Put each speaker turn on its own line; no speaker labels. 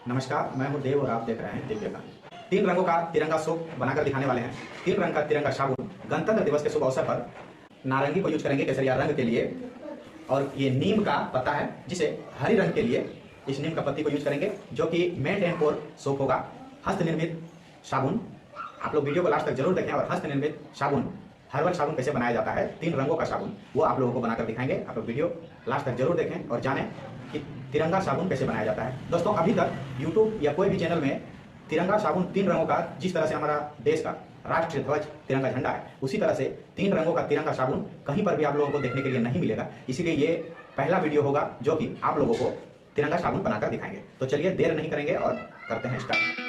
नमस्कार, मैं हूं देव और आप देख रहे हैं दिव्य का। 3 रंगों का तिरंगा सोप बनाकर दिखाने वाले हैं। 3 रंग का तिरंगा साबुन गणतंत्र दिवस के शुभ अवसर पर नारंगी को यूज करेंगे केसरिया रंग के लिए, और ये नीम का पत्ता है जिसे हरी रंग के लिए इस नीम का पत्ती को यूज करेंगे, जो कि मेंट एंड पोर सोप होगा। हस्त निर्मित साबुन, आप लोग वीडियो को लास्ट तक जरूर देखें। और हस्त निर्मित साबुन, हर्बल साबुन कैसे बनाया जाता है, 3 रंगों का साबुन, वो आप लोगों को बनाकर दिखाएंगे। आप लोग वीडियो लास्ट तक जरूर देखें और जानें कि तिरंगा साबुन कैसे बनाया जाता है। दोस्तों, अभी तक यूट्यूब या कोई भी चैनल में तिरंगा साबुन 3 रंगों का, जिस तरह से हमारा देश का राष्ट्रीय ध्वज तिरंगा झंडा है, उसी तरह से 3 रंगों का तिरंगा साबुन कहीं पर भी आप लोगों को देखने के लिए नहीं मिलेगा। इसीलिए ये पहला वीडियो होगा जो कि आप लोगों को तिरंगा साबुन बनाकर दिखाएंगे। तो चलिए देर नहीं करेंगे और करते हैं स्टार्ट।